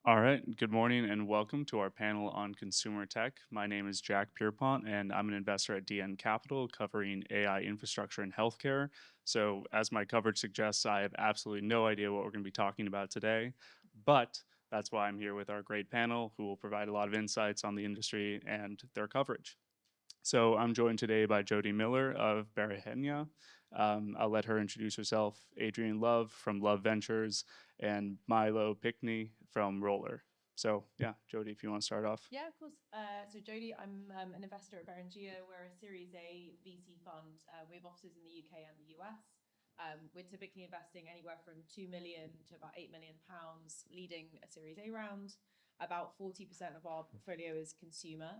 All right, good morning and welcome to our panel on consumer tech. My name is Jack Pierrepont and I'm an investor at DN Capital covering AI infrastructure and healthcare. So, as my coverage suggests, I have absolutely no idea what we're going to be talking about today, but that's why I'm here with our great panel who will provide a lot of insights on the industry and their coverage. So I'm joined today by Jodie Miller of Beringea. I'll let her introduce herself. Adrian Love from Love Ventures and Milo Pinckney from Rollr. So yeah, Jodie, if you want to start off. Yeah, of course. So Jodie, I'm an investor at Beringea. We're a Series A VC fund. We have offices in the UK and the US. We're typically investing anywhere from 2 million to about 8 million pounds, leading a Series A round. About 40% of our portfolio is consumer.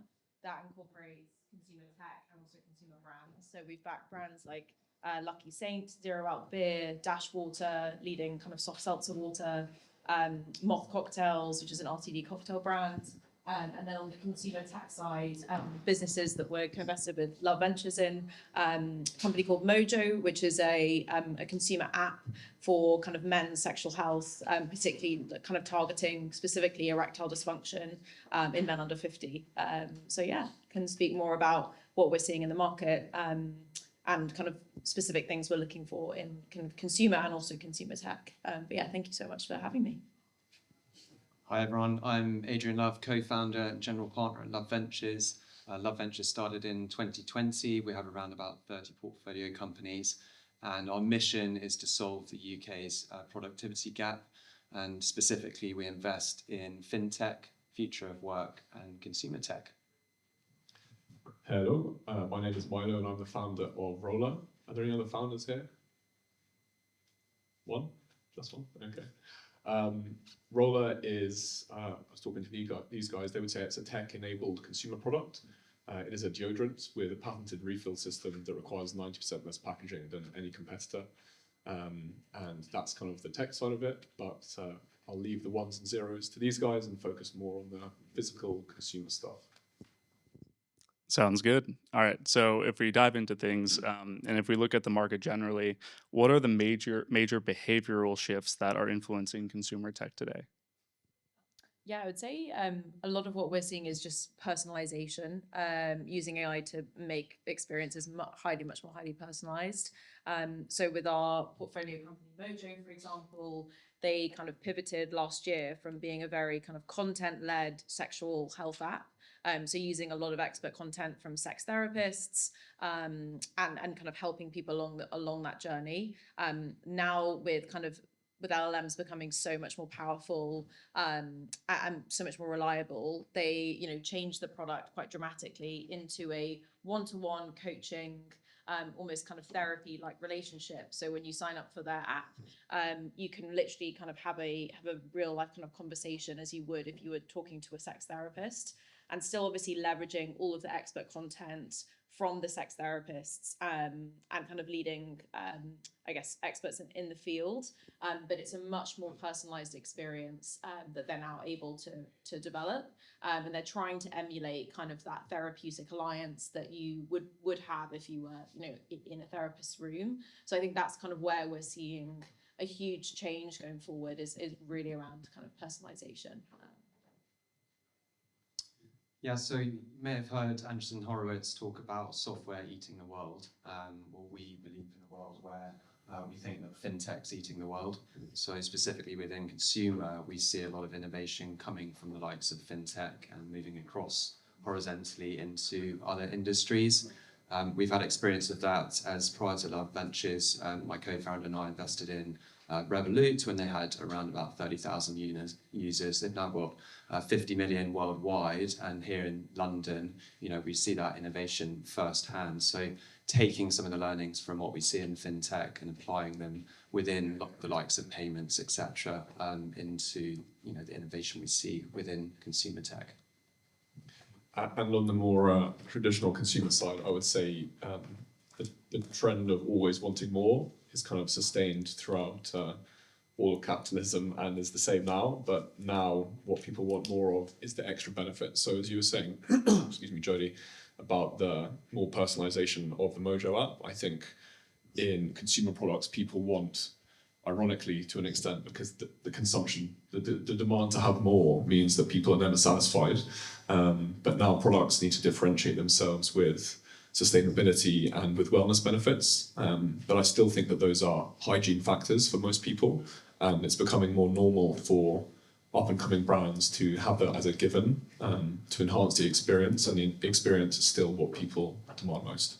That incorporates consumer tech and also consumer brands. So we've backed brands like Lucky Saint, Zero Out Beer, Dash Water, leading kind of soft seltzer water, Moth Cocktails, which is an RTD cocktail brand. And then on the consumer tech side, businesses that we're co-invested with Love Ventures in, a company called Mojo, which is a consumer app for kind of men's sexual health, particularly kind of targeting specifically erectile dysfunction in men under 50. So yeah, can speak more about what we're seeing in the market and kind of specific things we're looking for in consumer and also consumer tech. But yeah, thank you so much for having me. Hi everyone, I'm Adrian Love, co-founder and general partner at Love Ventures. Love Ventures started in 2020. We have around about 30 portfolio companies, and our mission is to solve the UK's productivity gap. And specifically, we invest in fintech, future of work, and consumer tech. Hello, my name is Milo and I'm the founder of Rollr. Are there any other founders here? One? Just one? Okay. Rollr is, I was talking to these guys, they would say it's a tech-enabled consumer product. It is a deodorant with a patented refill system that requires 90% less packaging than any competitor. And that's kind of the tech side of it, but I'll leave the ones and zeros to these guys and focus more on the physical consumer stuff. Sounds good. All right. So if we dive into things, and if we look at the market generally, what are the major behavioral shifts that are influencing consumer tech today? Yeah, I would say a lot of what we're seeing is just personalization, using AI to make experiences much more highly personalized. So with our portfolio company Mojo, for example, they kind of pivoted last year from being a very kind of content-led sexual health app. So using a lot of expert content from sex therapists and kind of helping people along that journey. Now with LLMs becoming so much more powerful and so much more reliable, they changed the product quite dramatically into a one-to-one coaching, almost kind of therapy like relationship. So when you sign up for their app, you can literally kind of have a real life kind of conversation as you would if you were talking to a sex therapist, and still obviously leveraging all of the expert content from the sex therapists and kind of leading, I guess, experts in the field. But it's a much more personalized experience that they're now able to develop. And they're trying to emulate kind of that therapeutic alliance that you would have if you were, in a therapist's room. So I think that's kind of where we're seeing a huge change going forward is really around kind of personalization. Yeah, so you may have heard Anderson Horowitz talk about software eating the world. Well, we believe in a world where we think that fintech's eating the world. So specifically within consumer, we see a lot of innovation coming from the likes of fintech and moving across horizontally into other industries. We've had experience of that as prior to Love Ventures, my co-founder and I invested in Revolut when they had around about 30,000 users. They've now got 50 million worldwide, and here in London, we see that innovation firsthand. So taking some of the learnings from what we see in fintech and applying them within the likes of payments, etc., into the innovation we see within consumer tech. And on the more traditional consumer side, I would say the trend of always wanting more is kind of sustained throughout all of capitalism and is the same now. But now what people want more of is the extra benefit. So as you were saying, excuse me, Jodie, about the more personalization of the Mojo app, I think in consumer products, people want ironically to an extent, because the consumption, the demand to have more means that people are never satisfied. But now products need to differentiate themselves with sustainability and with wellness benefits. But I still think that those are hygiene factors for most people. It's becoming more normal for up-and-coming brands to have that as a given, to enhance the experience, and the experience is still what people demand most.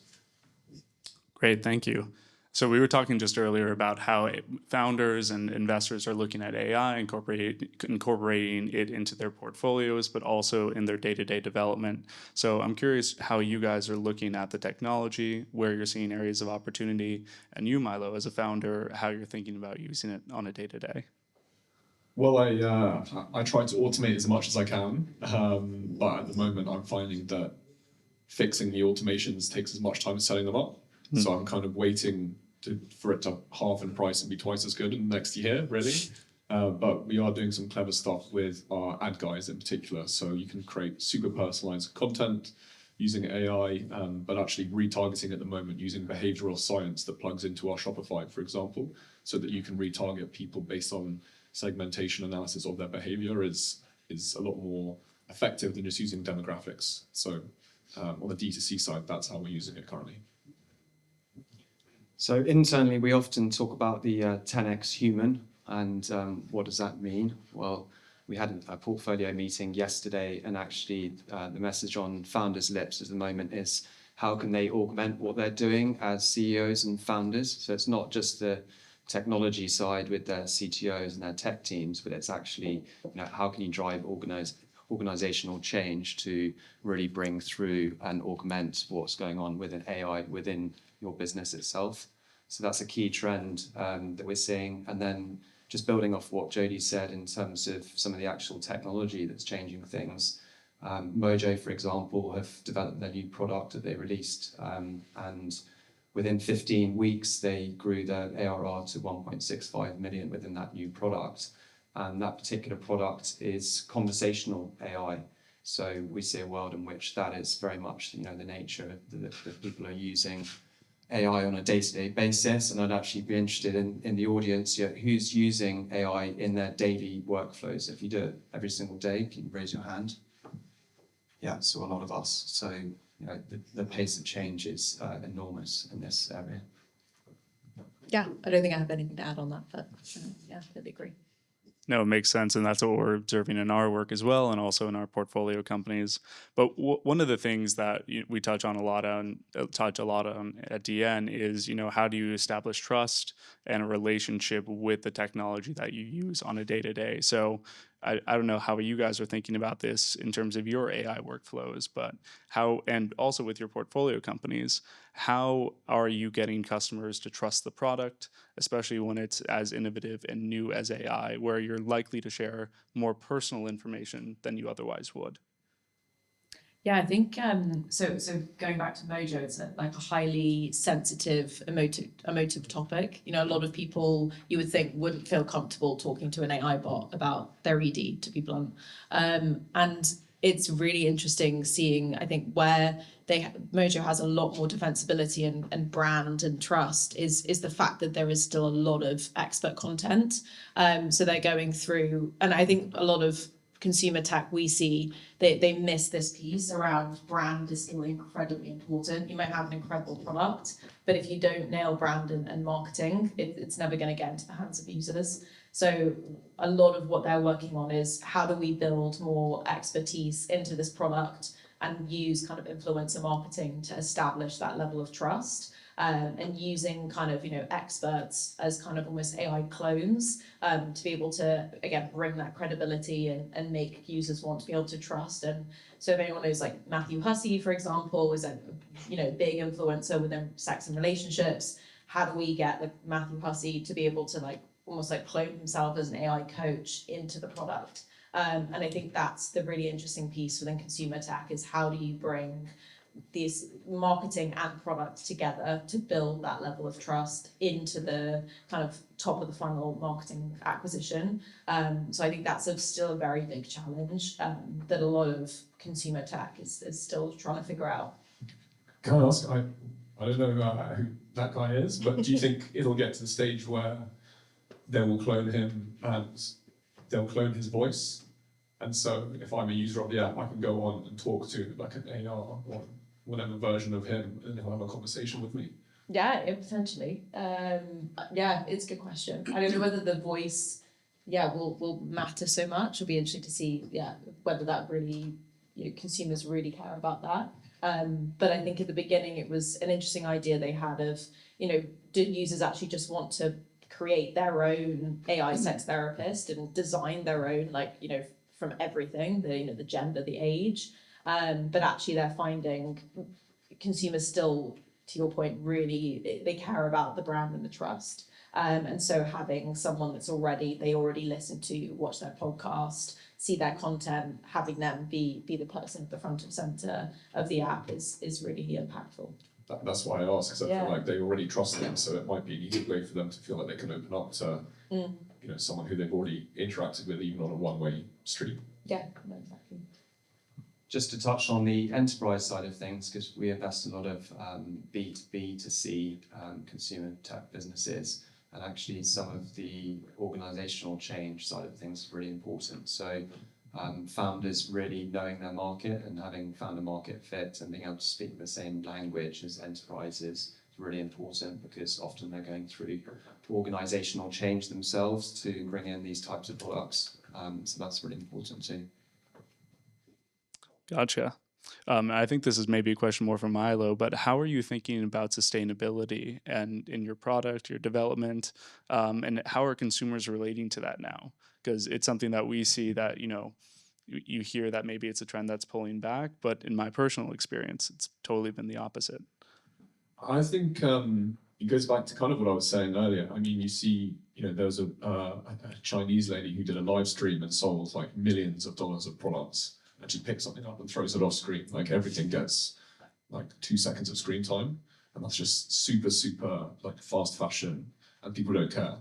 Great, thank you. So we were talking just earlier about how founders and investors are looking at AI, incorporating it into their portfolios, but also in their day-to-day development. So I'm curious how you guys are looking at the technology, where you're seeing areas of opportunity, and you, Milo, as a founder, how you're thinking about using it on a day-to-day. Well, I try to automate as much as I can, but at the moment I'm finding that fixing the automations takes as much time as setting them up. So I'm kind of waiting for it to halve in price and be twice as good in the next year, really. But we are doing some clever stuff with our ad guys in particular. So you can create super personalized content using AI, but actually retargeting at the moment using behavioral science that plugs into our Shopify, for example, so that you can retarget people based on segmentation analysis of their behavior is a lot more effective than just using demographics. So on the D2C side, that's how we're using it currently. So internally, we often talk about the 10x human, and what does that mean? Well, we had a portfolio meeting yesterday, and actually the message on founders' lips at the moment is how can they augment what they're doing as CEOs and founders? So it's not just the technology side with their CTOs and their tech teams, but it's actually, how can you drive organizational change to really bring through and augment what's going on within AI within your business itself. So that's a key trend that we're seeing. And then just building off what Jodie said in terms of some of the actual technology that's changing things. Mojo, for example, have developed their new product that they released, and within 15 weeks, they grew their ARR to 1.65 million within that new product. And that particular product is conversational AI. So we see a world in which that is very much, the nature that people are using AI on a day-to-day basis. And I'd actually be interested in the audience, who's using AI in their daily workflows. If you do it every single day, can you raise your hand? Yeah, so a lot of us. So the pace of change is enormous in this area. Yeah, I don't think I have anything to add on that, but yeah, I totally agree. No, it makes sense, and that's what we're observing in our work as well, and also in our portfolio companies. But one of the things that we touch a lot on at DN is, how do you establish trust and a relationship with the technology that you use on a day-to-day? So I don't know how you guys are thinking about this in terms of your AI workflows, but how, and also with your portfolio companies, how are you getting customers to trust the product, especially when it's as innovative and new as AI, where you're likely to share more personal information than you otherwise would? Yeah, I think so going back to Mojo, it's a highly sensitive, emotive topic. A lot of people you would think wouldn't feel comfortable talking to an AI bot about their ED, to be blunt. And it's really interesting seeing, I think, where Mojo has a lot more defensibility and brand and trust is the fact that there is still a lot of expert content. So they're going through, and I think a lot of consumer tech we see, they miss this piece around brand is still incredibly important. You might have an incredible product, but if you don't nail brand and marketing, it's never going to get into the hands of users. So a lot of what they're working on is how do we build more expertise into this product and use kind of influencer marketing to establish that level of trust. And using kind of, experts as kind of almost AI clones to be able to, again, bring that credibility and make users want to be able to trust. And so if anyone knows like Matthew Hussey, for example, is a, big influencer within sex and relationships, how do we get Matthew Hussey to be able to almost clone himself as an AI coach into the product? And I think that's the really interesting piece within consumer tech is how do you bring these marketing and products together to build that level of trust into the kind of top of the funnel marketing acquisition. So I think that's still a very big challenge that a lot of consumer tech is still trying to figure out. Can I ask, I don't know who that guy is, but do you think it'll get to the stage where they will clone him and they'll clone his voice. And so if I'm a user of the app, I can go on and talk to like an AR or whatever version of him, and he'll have a conversation with me. Yeah, potentially. Yeah, it's a good question. I don't know whether the voice, will matter so much. It'll be interesting to see, whether that really, consumers really care about that. But I think at the beginning it was an interesting idea they had of, do users actually just want to create their own AI sex therapist and design their own, from everything, the gender, the age. But actually they're finding consumers still, to your point, really, they care about the brand and the trust. And so having someone they already listen to, watch their podcast, see their content, having them be the person at the front and center of the app is really impactful. That's why I ask, because I feel like they already trust them, so it might be an easy way for them to feel like they can open up to someone who they've already interacted with, even on a one-way street. Yeah, exactly. Just to touch on the enterprise side of things, because we invest a lot of B2B to C consumer tech businesses, and actually some of the organizational change side of things is really important. So founders really knowing their market and having found a market fit and being able to speak the same language as enterprises is really important, because often they're going through organizational change themselves to bring in these types of products. So that's really important too. Gotcha. I think this is maybe a question more for Milo, but how are you thinking about sustainability and in your product, your development, and how are consumers relating to that now? Because it's something that we see that, you hear that maybe it's a trend that's pulling back, but in my personal experience, it's totally been the opposite. I think it goes back to kind of what I was saying earlier. I mean, you see, there was a Chinese lady who did a live stream and sold like millions of dollars of products. And she picks something up and throws it off screen. Like everything gets like 2 seconds of screen time. And that's just super, super like fast fashion, and people don't care.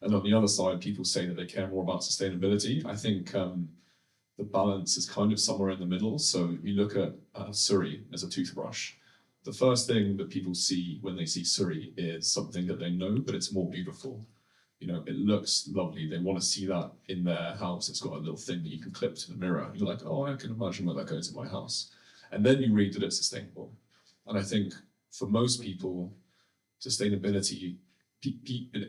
And on the other side, people say that they care more about sustainability. I think the balance is kind of somewhere in the middle. So you look at Surrey as a toothbrush. The first thing that people see when they see Surrey is something that they know, but it's more beautiful. It looks lovely. They want to see that in their house. It's got a little thing that you can clip to the mirror. You're like, oh, I can imagine where that goes in my house. And then you read that it's sustainable. And I think for most people, sustainability,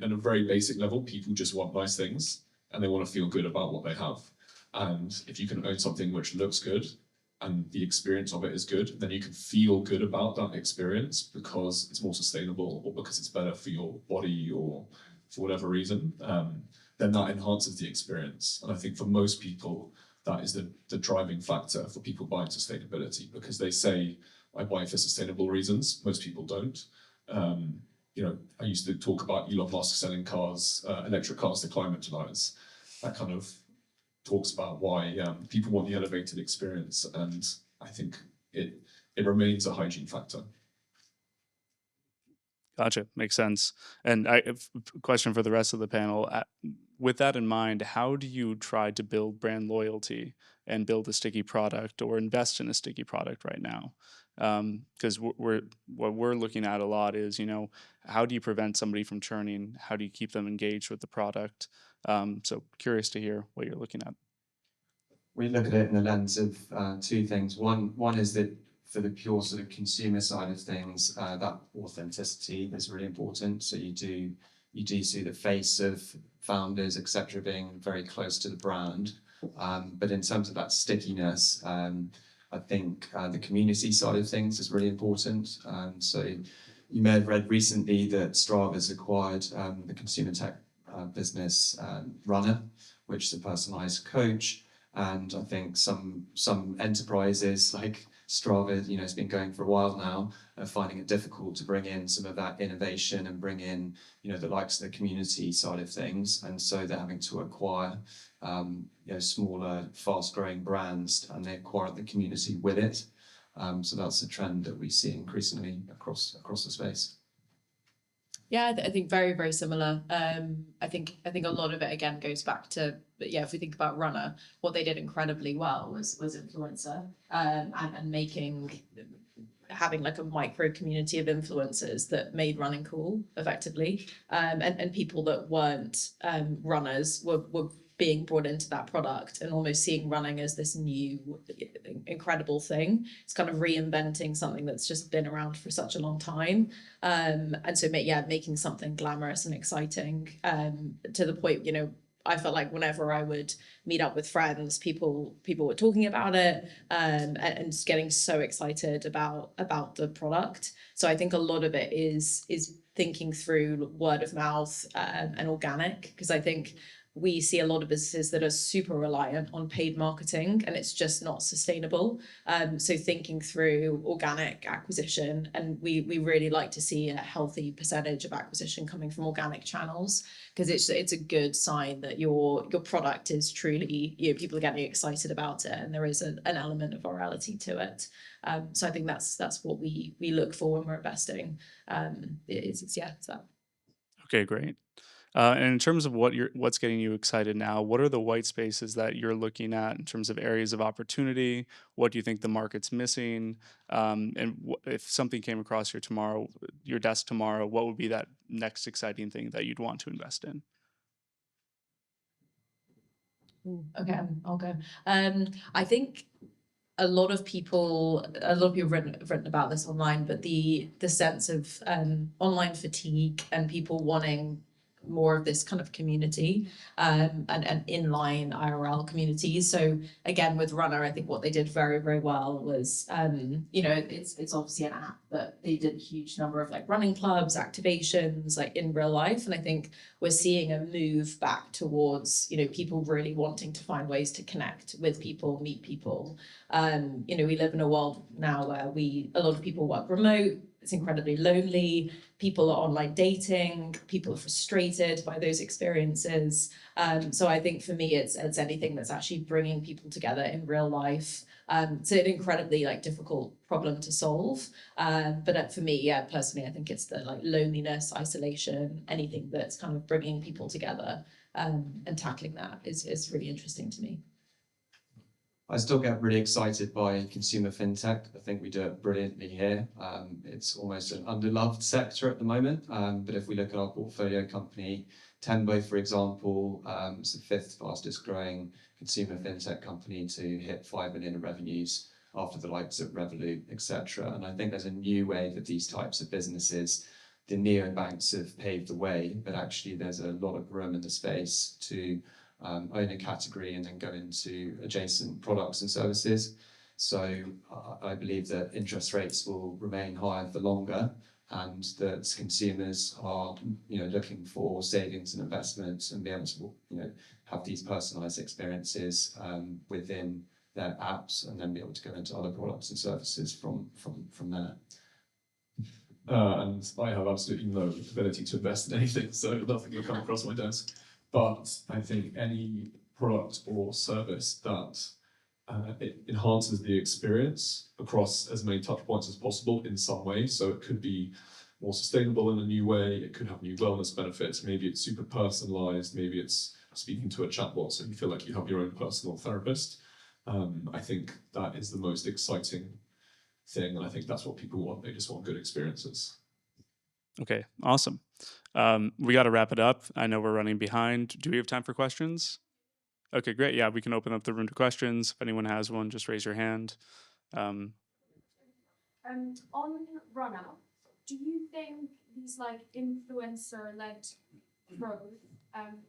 at a very basic level, people just want nice things and they want to feel good about what they have. And if you can own something which looks good and the experience of it is good, then you can feel good about that experience because it's more sustainable or because it's better for your body or for whatever reason, then that enhances the experience. And I think for most people, that is the driving factor for people buying sustainability, because they say, I buy for sustainable reasons. Most people don't. I used to talk about Elon Musk selling cars, electric cars to climate deniers. That kind of talks about why people want the elevated experience. And I think it remains a hygiene factor. Gotcha. Makes sense. And question for the rest of the panel. With that in mind, how do you try to build brand loyalty and build a sticky product or invest in a sticky product right now? Because what we're looking at a lot is, how do you prevent somebody from churning? How do you keep them engaged with the product? So curious to hear what you're looking at. We look at it in the lens of two things. One is that for the pure sort of consumer side of things, that authenticity is really important. So you do see the face of founders, etc., being very close to the brand. But in terms of that stickiness, I think the community side of things is really important. So you may have read recently that Strava's acquired the Consumertech business Runner, which is a personalized coach. And I think some enterprises like Strava, it's been going for a while now, are finding it difficult to bring in some of that innovation and bring in, the likes of the community side of things. And so they're having to acquire, smaller, fast-growing brands, and they acquire the community with it. So that's a trend that we see increasingly across the space. Yeah, I think very, very similar. I think a lot of it again goes back to, if we think about Runner, what they did incredibly well was influencer and having like a micro community of influencers that made running cool effectively. And people that weren't runners were being brought into that product, and almost seeing running as this new incredible thing. It's kind of reinventing something that's just been around for such a long time. And so making something glamorous and exciting, to the point, you know, I felt like whenever I would meet up with friends, people were talking about it, and just getting so excited about the product. So I think a lot of it is thinking through word of mouth, and organic, because I think we see a lot of businesses that are super reliant on paid marketing, and it's just not sustainable. So thinking through organic acquisition, and we really like to see a healthy percentage of acquisition coming from organic channels, because it's a good sign that your product is truly, you know, people are getting excited about it, and there is an element of virality to it. So I think that's what we look for when we're investing. It's that. Okay, great. And in terms of what's getting you excited now, what are the white spaces that you're looking at in terms of areas of opportunity? What do you think the market's missing? And if something came across your desk tomorrow, what would be that next exciting thing that you'd want to invest in? Okay, I'll go. I think a lot of people have written about this online, but the sense of online fatigue and people wanting more of this kind of community, and inline IRL communities. So again, with Runner, I think what they did very, very well was, you know, it's obviously an app, but they did a huge number of like running clubs, activations, like in real life. And I think we're seeing a move back towards, you know, people really wanting to find ways to connect with people, meet people. You know, we live in a world now where a lot of people work remote. It's incredibly lonely. People are online dating. People are frustrated by those experiences. So I think for me, it's anything that's actually bringing people together in real life. It's an incredibly like difficult problem to solve. But for me, personally, I think it's the like loneliness, isolation, anything that's kind of bringing people together, and tackling that is really interesting to me. I still get really excited by consumer fintech. I think we do it brilliantly here. It's almost an underloved sector at the moment. But if we look at our portfolio company, Tembo, for example, is the 5th fastest growing consumer fintech company to hit 5 million in revenues after the likes of Revolut, etc. And I think there's a new wave of these types of businesses. The neobanks have paved the way, but actually there's a lot of room in the space to own a category and then go into adjacent products and services. So I believe that interest rates will remain higher for longer, and that consumers are, you know, looking for savings and investments and be able to, you know, have these personalized experiences within their apps, and then be able to go into other products and services from there. And I have absolutely no ability to invest in anything, so nothing will come across my desk. But I think any product or service that it enhances the experience across as many touch points as possible in some way. So it could be more sustainable in a new way. It could have new wellness benefits. Maybe it's super personalized. Maybe it's speaking to a chatbot, so you feel like you have your own personal therapist. I think that is the most exciting thing, and I think that's what people want. They just want good experiences. Okay, awesome. We got to wrap it up. I know we're running behind. Do we have time for questions? Okay, great. Yeah, we can open up the room to questions. If anyone has one, just raise your hand. On Runner, do you think these like influencer-led growth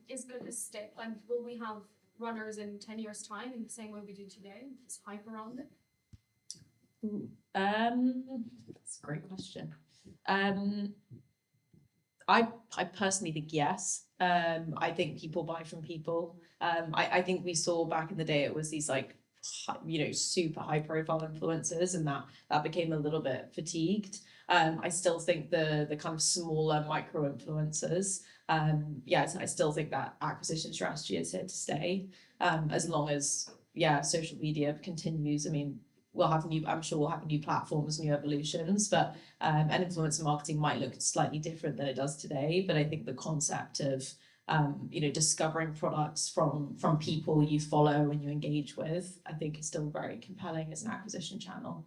is going to stick? Like, will we have runners in 10 years' time in the same way we do today? Just hype around it? That's a great question. I personally think yes. I think people buy from people. I think we saw back in the day it was these like, you know, super high profile influencers, and that became a little bit fatigued. I still think the kind of smaller micro influencers, I still think that acquisition strategy is here to stay, as long as social media continues. I mean, I'm sure we'll have new platforms, new evolutions, but and influencer marketing might look slightly different than it does today. But I think the concept of you know, discovering products from people you follow and you engage with, I think is still very compelling as an acquisition channel.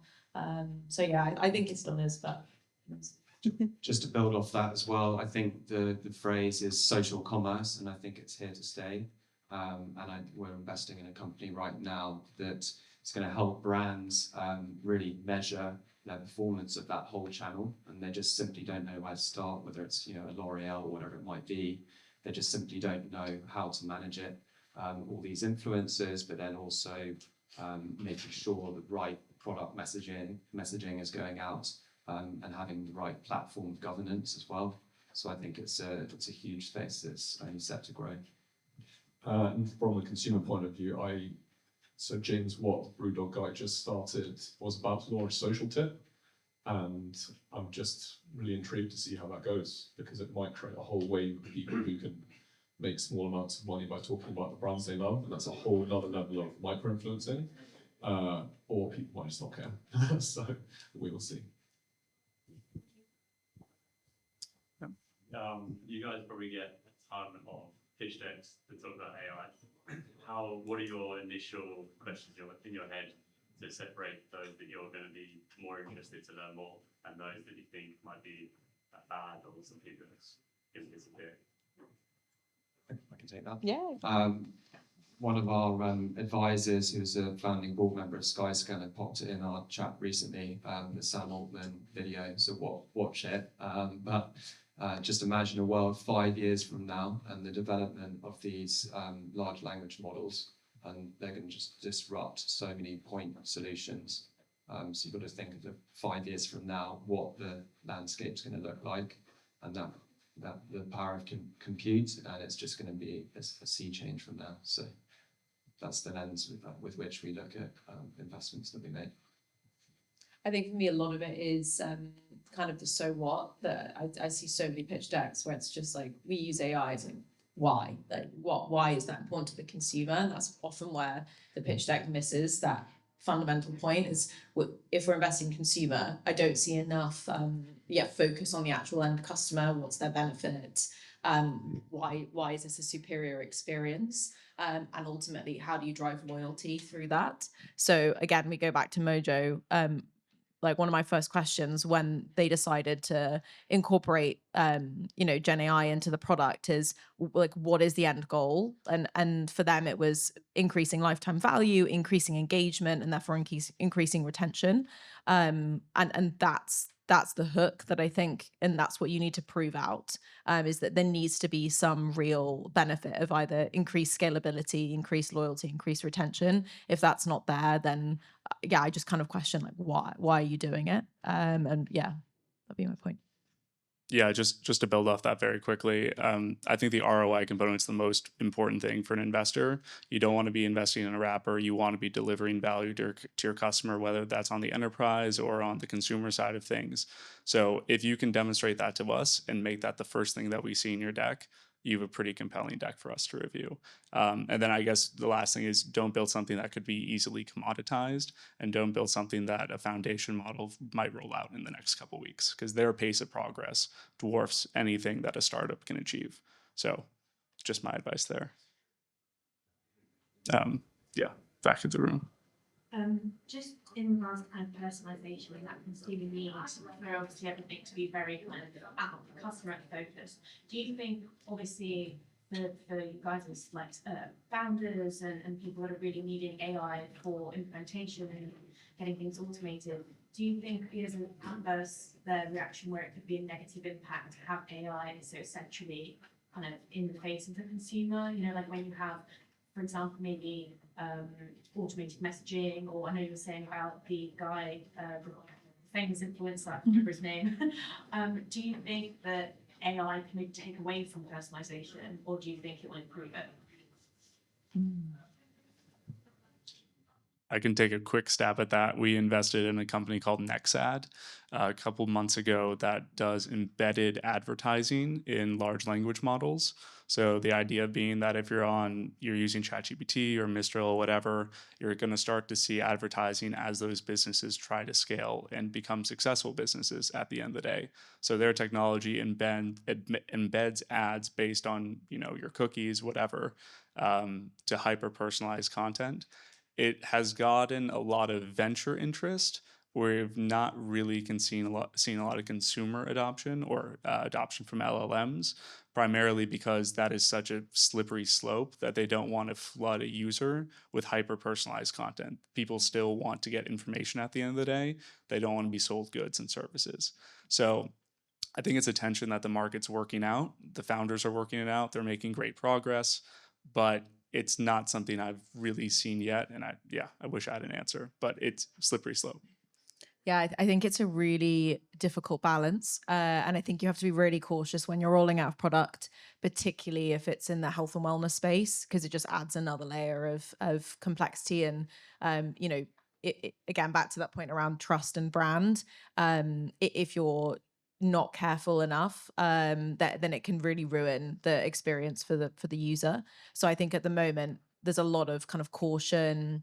So yeah, I think it still is, but. Just to build off that as well, I think the phrase is social commerce, and I think it's here to stay. We're investing in a company right now that is going to help brands really measure their performance of that whole channel, and they just simply don't know where to start, whether it's a L'Oreal or whatever it might be. They just simply don't know how to manage it. All these influencers, but then also making sure the right product messaging is going out. And having the right platform governance as well. So I think it's a huge space that's only set to grow. And from a consumer point of view, so James Watt, Brewdog Guide just started, was about to launch Social Tip, and I'm just really intrigued to see how that goes, because it might create a whole wave of people who can make small amounts of money by talking about the brands they love, and that's a whole other level of micro-influencing, or people might just not care. So we will see. You guys probably get a ton of pitch decks to talk about AI. What are your initial questions in your head to separate those that you're going to be more interested to learn more and those that you think might be bad or something that's going to disappear? I can take that. Yeah. One of our advisors, who's a founding board member of Skyscanner, popped it in our chat recently, the Sam Altman video, so watch it. But just imagine a world 5 years from now and the development of these large language models, and they're going to just disrupt so many point solutions. So you've got to think of 5 years from now, what the landscape's going to look like, and that the power of compute, and it's just going to be a sea change from now. So that's the lens with which we look at investments that we make. I think for me, a lot of it is kind of the so what, that I see so many pitch decks where it's just like, we use AI, it's like, why? Like, why is that important to the consumer? And that's often where the pitch deck misses that fundamental point is, if we're investing in consumer, I don't see enough focus on the actual end customer. What's their benefit? Why is this a superior experience? And ultimately, how do you drive loyalty through that? So again, we go back to Mojo. Like, one of my first questions when they decided to incorporate, Gen AI into the product is like, what is the end goal? And for them, it was increasing lifetime value, increasing engagement, and therefore increasing retention. And that's the hook that I think, and that's what you need to prove out, is that there needs to be some real benefit of either increased scalability, increased loyalty, increased retention. If that's not there, then I just kind of question, like, why are you doing it? And yeah, that'd be my point. Yeah, just to build off that very quickly, I think the ROI component is the most important thing for an investor. You don't want to be investing in a wrapper. You want to be delivering value to your customer, whether that's on the enterprise or on the consumer side of things. So if you can demonstrate that to us and make that the first thing that we see in your deck, you have a pretty compelling deck for us to review. And then I guess the last thing is, don't build something that could be easily commoditized, and don't build something that a foundation model might roll out in the next couple of weeks, because their pace of progress dwarfs anything that a startup can achieve. So just my advice there. Back to the room. Just in regards to kind of personalization and that consumer need, for obviously everything to be very kind of customer focused. Do you think, obviously, for you guys as like founders and people that are really needing AI for implementation and getting things automated, do you think it is an adverse reaction where it could be a negative impact to have AI so essentially kind of in the face of the consumer? Like when you have, for example, maybe automated messaging, or I know you were saying about the guy, the famous influencer, I can't remember his name. Do you think that AI can take away from personalization, or do you think it will improve it? I can take a quick stab at that. We invested in a company called Nexad a couple months ago that does embedded advertising in large language models. So the idea being that if you're using ChatGPT or Mistral or whatever, you're going to start to see advertising as those businesses try to scale and become successful businesses at the end of the day. So their technology embeds ads based on your cookies, whatever, to hyper personalized content. It has gotten a lot of venture interest, We've not really seen a lot of consumer adoption or adoption from LLMs, primarily because that is such a slippery slope that they don't want to flood a user with hyper personalized content. People still want to get information at the end of the day. They don't want to be sold goods and services. So I think it's a tension that the market's working out. The founders are working it out. They're making great progress, but it's not something I've really seen yet. And I wish I had an answer, but it's slippery slope. Yeah, I think it's a really difficult balance. And I think you have to be really cautious when you're rolling out a product, particularly if it's in the health and wellness space, because it just adds another layer of complexity. And, again, back to that point around trust and brand, if you're not careful enough, then it can really ruin the experience for the user. So I think at the moment, there's a lot of kind of caution.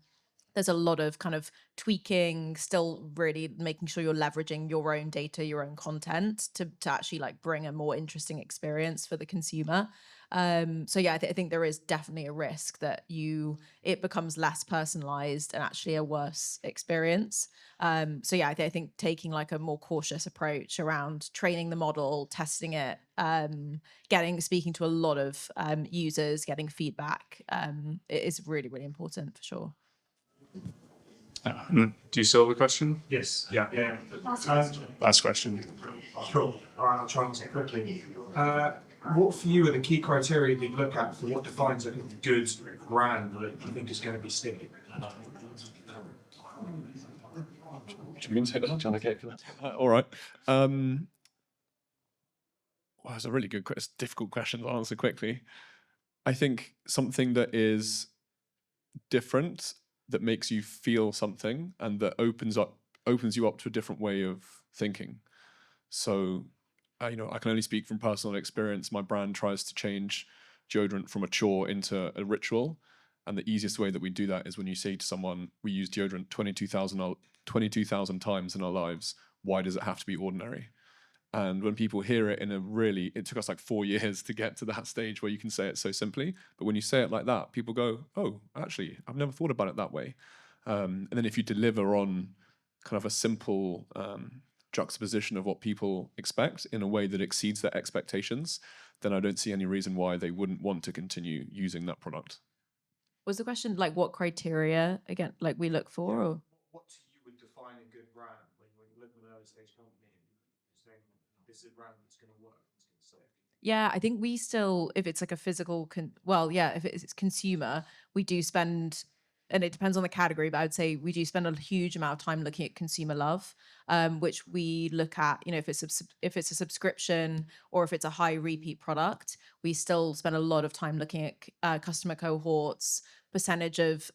There's a lot of kind of tweaking, still really making sure you're leveraging your own data, your own content to actually like bring a more interesting experience for the consumer. So yeah, I think there is definitely a risk that it becomes less personalized and actually a worse experience. So yeah, I think taking like a more cautious approach around training the model, testing it, speaking to a lot of users, getting feedback, it is really, really important for sure. Do you still have a question? Yes. Yeah. Last question. Sure. All right, I'll try and answer it quickly. What for you are the key criteria that you look at for what defines a good brand that you think is going to be sticky? Do you mean to take that, John? Okay, for that. All right. Well, it's a really good, difficult question to answer quickly. I think something that is different, that makes you feel something, and that opens you up to a different way of thinking. So, I can only speak from personal experience. My brand tries to change deodorant from a chore into a ritual. And the easiest way that we do that is when you say to someone, we use deodorant 22,000 times in our lives. Why does it have to be ordinary? And when people hear it it took us like 4 years to get to that stage where you can say it so simply. But when you say it like that, people go, oh, actually, I've never thought about it that way. And then if you deliver on kind of a simple juxtaposition of what people expect in a way that exceeds their expectations, then I don't see any reason why they wouldn't want to continue using that product. Was the question like what criteria again, like we look for, or What to you would define a good brand when you look at an early stage company and you're saying this is a brand that's going to work, it's going to stay? yeah, I think we still, if it's like a physical, if it's consumer, we do spend, and it depends on the category, but I would say we do spend a huge amount of time looking at consumer love, which we look at, if it's a subscription or if it's a high repeat product, we still spend a lot of time looking at customer cohorts, percentage of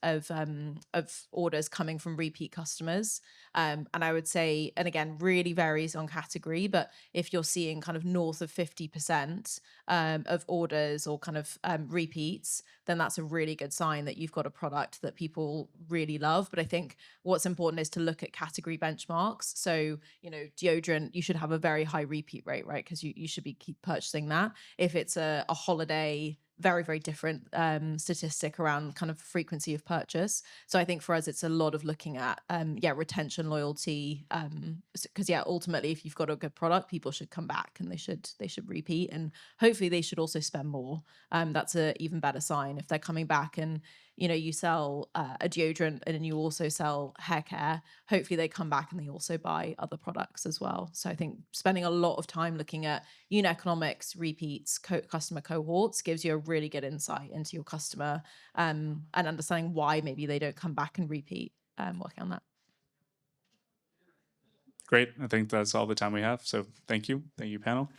orders coming from repeat customers. And I would say, and again, really varies on category, but if you're seeing kind of north of 50% of orders or kind of repeats, then that's a really good sign that you've got a product that people really love. But I think what's important is to look at category benchmarks. So, deodorant, you should have a very high repeat rate, right? Because you should keep purchasing that. If it's a holiday, very, very different statistic around kind of frequency of purchase. So I think for us, it's a lot of looking at, retention, loyalty, because ultimately, if you've got a good product, people should come back and they should repeat, and hopefully they should also spend more. That's an even better sign if they're coming back and, you sell a deodorant and then you also sell hair care. Hopefully they come back and they also buy other products as well. So I think spending a lot of time looking at unit economics, repeats, customer cohorts gives you a really good insight into your customer, and understanding why maybe they don't come back and repeat, working on that. Great. I think that's all the time we have. So thank you. Thank you, panel.